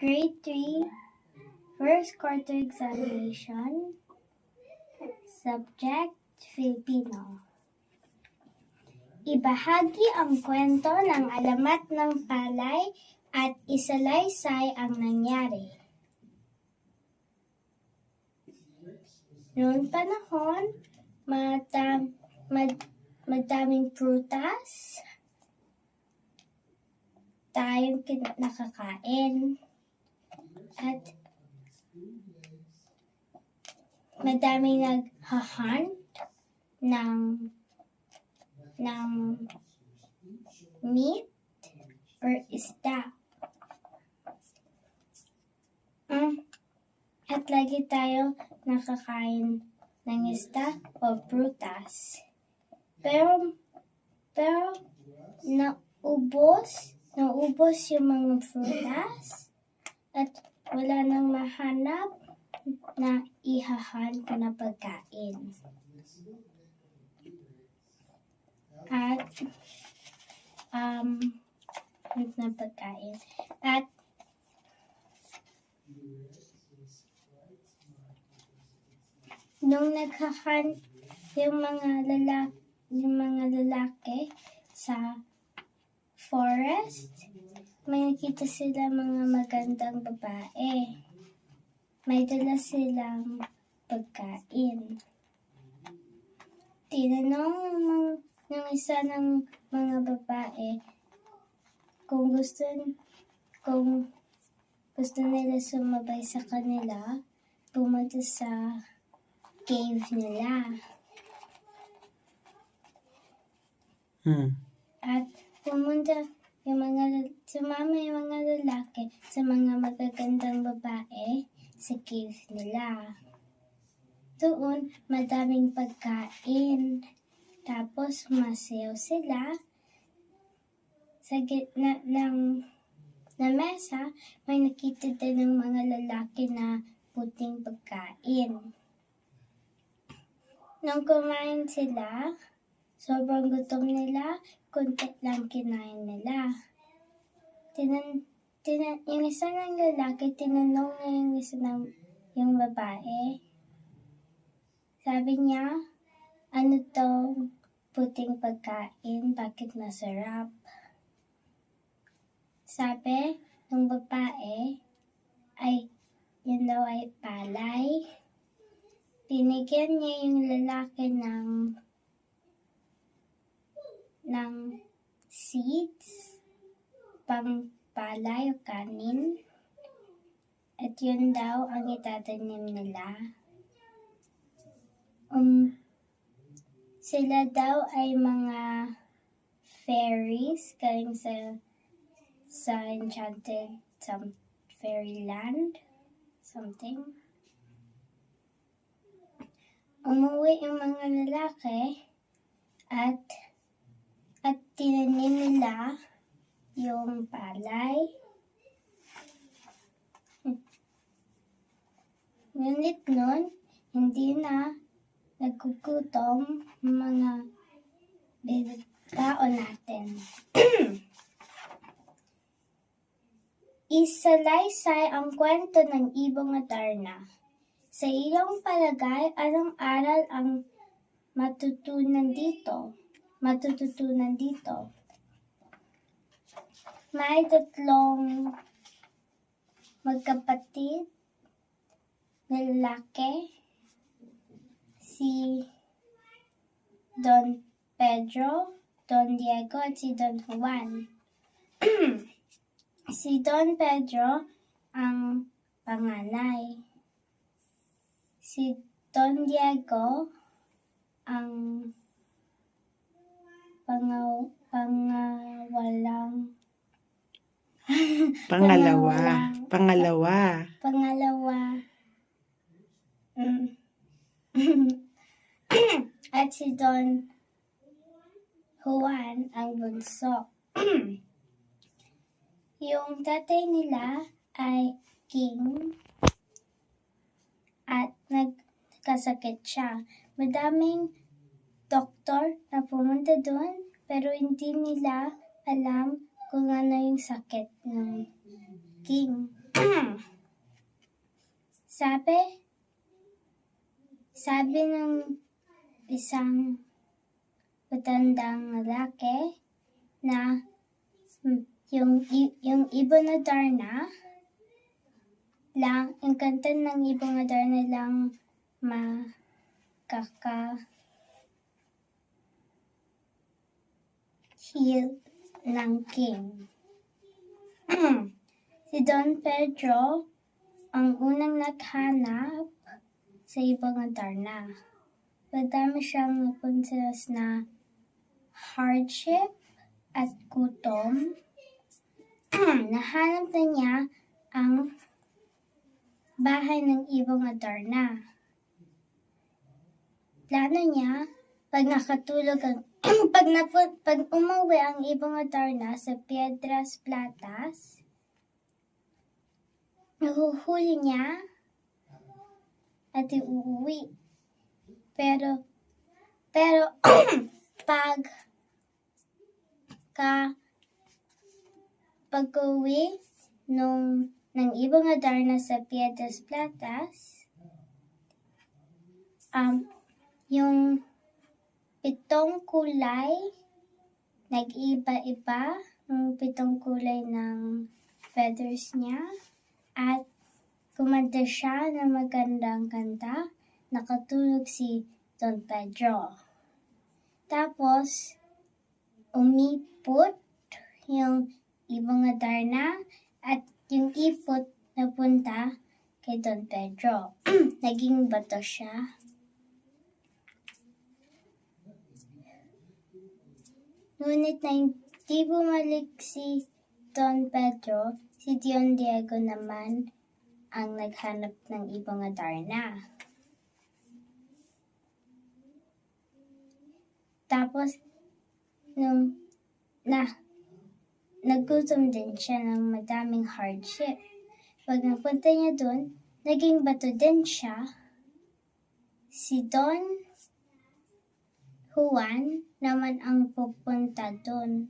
Grade 3, first quarter examination, subject, Filipino. Ibahagi ang kwento ng alamat ng palay at isalaysay ang nangyari. Noong panahon, madaming prutas tayong nakakain at madaming naghahunt ng meat or isda. At lagi tayo nakakain ng isda o prutas. Pero naubos yung mga prutas at wala nang mahanap na ihahunt na pagkain. At nung naghahunt yung mga lalaki sa forest, may nakita sila mga magandang babae. May dala silang pagkain. Tinanong ng isa ng mga babae kung gusto nila sumabay sa kanila, pumunta sa cave nila. At sumama yung mga lalaki sa mga magagandang babae sa cave nila. Doon, madaming pagkain. Tapos, masayaw sila. Sa gitna ng mesa, may nakita din ng mga lalaki na puting pagkain. Nung kumain sila, sobrang gutom nila, kunti lang kinain nila. Yung isa ng lalaki, tinanong na yung babae. Sabi niya, ano tong puting pagkain, bakit masarap? Sabi ng babae, yun daw ay palay. Binigyan niya yung lalaki ng seeds, pang palay o kanin. At yun daw ang itatanim nila. Sila daw ay mga fairies galing sa enchanted fairyland, something. Umuwi yung mga lalaki at tinanim nila yung palay. Ngunit nun, hindi na nagkukutom mga tao natin. Isalaysay ang kwento ng Ibong Adarna. Sa iyong palagay, anong aral ang matututunan dito? May 3 magkapatid na lalaki, si Don Pedro, Don Diego at si Don Juan. Si Don Pedro ang panganay. Si Don Diego ang pangalawa. At si Don Juan ang bunso. Yung tatay nila ay king at nagkasakit siya. Madaming doktor na pumunta doon pero hindi nila alam kung ano yung sakit ng king. sabi ng isang matandang lalaki na yung ibon na Darna lang, ang kanta ng ibon na Darna lang makaka-heal ng king. Si Don Pedro ang unang naghanap sa ibang Darna. Madami siyang napuntas na hardship at gutom. Nahanap na niya ang bahay ng ibang Darna. Plano niya, pag nakatulog ang pag umuwi ang ibang Darna sa Piedras Platas, nahuhuli niya at iuwi. Pero pag-uwi ng ibang Darna sa Piedras Platas, yung 7 kulay, nag-iba-iba yung 7 kulay ng feathers niya, at kumanta siya ng magandang kanta, nakatulog si Don Pedro. Tapos, umipot yung ibang Darna at yung ipot napunta kay Don Pedro. Naging bato siya. Ngunit na hindi bumalik si Don Pedro, si Don Diego naman ang naghanap ng ibang Darna. Tapos, nagutom din siya ng madaming hardship. Pag napunta niya doon, naging bato din siya. Si Don Juan naman ang pupunta doon.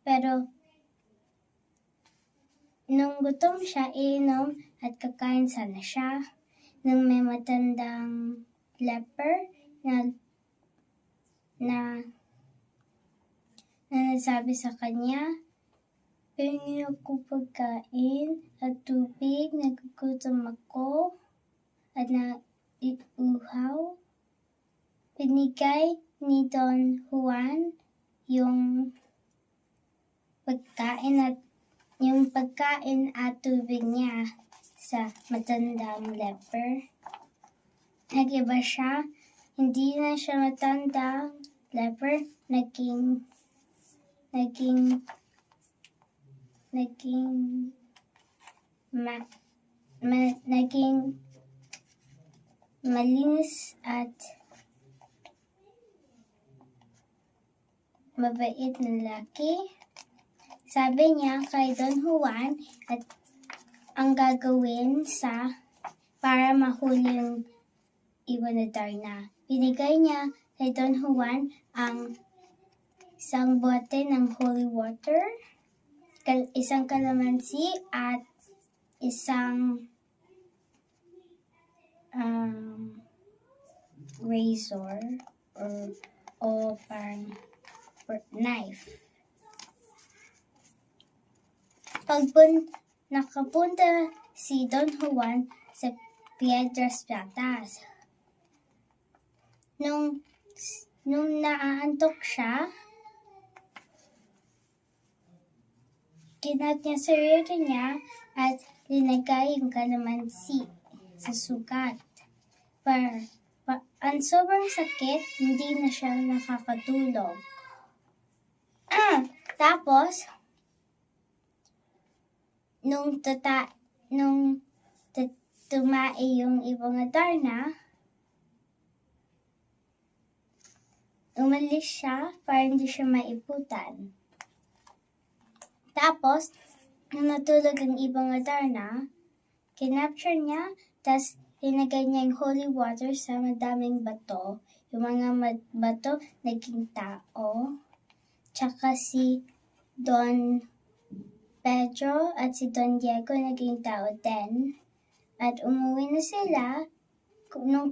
Pero, nung gutom siya, iinom at kakain sana siya. Nung may matandang leper na nasabi sa kanya, "Pengi ako pagkain at tubig, nagugutom ako at nauuhaw." Binigay ni Don Juan yung pagkain at tubig niya sa matandang leper. Nag-iba siya, hindi na siya matandang leper, naging malinis at mabait na lalaki. Sabi niya kay Don Juan at ang gagawin para mahuli yung ibon na Darna. Binigay niya kay Don Juan ang isang bote ng holy water, isang kalamansi at isang razor or parang knife. Nakapunta si Don Juan sa Piedras Platas. Nung naaantok siya, kinat niya sarili niya at linagay yung kalamansi sa sugat. Ang sobrang sakit, hindi na siya nakakatulog. Tapos, nung tumai yung ibang Darna, umalis siya para hindi siya maiputan. Tapos, nung natulog ang ibang Darna, kinapture niya, tas linagay niya yung holy water sa madaming bato. Yung mga bato naging tao. Tsaka si Don Pedro at si Don Diego naging tao din. At umuwi na sila nung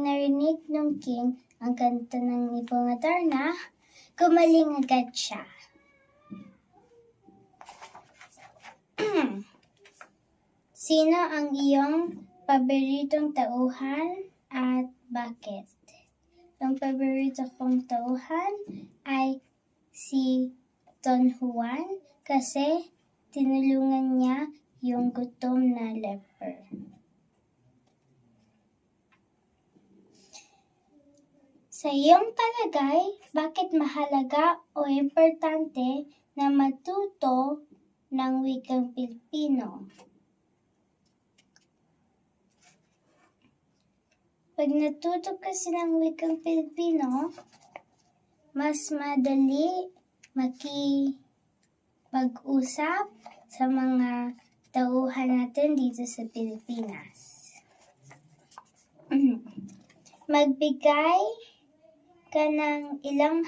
narinig ng king ang kanta ng Ibang Adarna, gumaling agad siya. Sino ang iyong paboritong tauhan at bakit? Ang paborito kong tauhan ay si Don Juan kasi tinulungan niya yung gutom na leper. Sa iyong palagay, bakit mahalaga o importante na matuto ng wikang Pilipino? Pag natuto kasi ng wikang Pilipino, mas madali makipag-usap sa mga tauhan natin dito sa Pilipinas. Magbigay ka ng ilang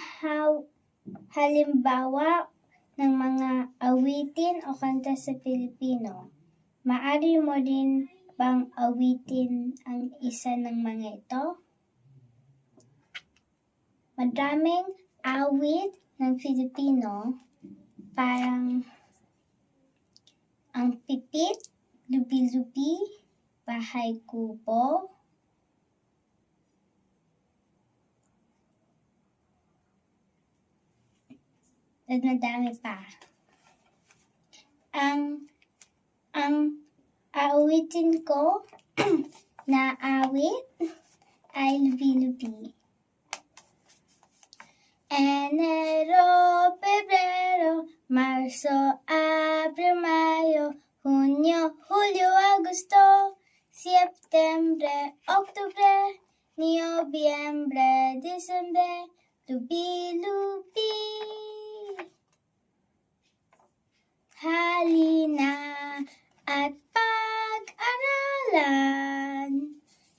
halimbawa ng mga awitin o kanta sa Pilipino. Maaari mo rin bang awitin ang isa ng mga ito? Madaming awit ng Filipino, parang ang pipit, lubi-lubi, bahay kubo, at madami pa. Ang aawitin ko na awit ay lubi-lubi. Enero, Pebrero, Marzo, Abril, Mayo, Junio, Julio, Agosto, Septiembre, Octubre, Nobyembre, Disyembre, lubi-lubi. Halina at pag-aralan,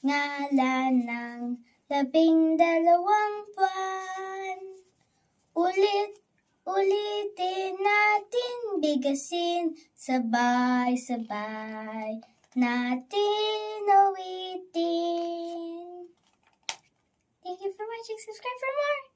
ngalan ng 12 buwan. Ulitin natin bigasin, sabay-sabay natin awitin. Thank you for watching. Subscribe for more.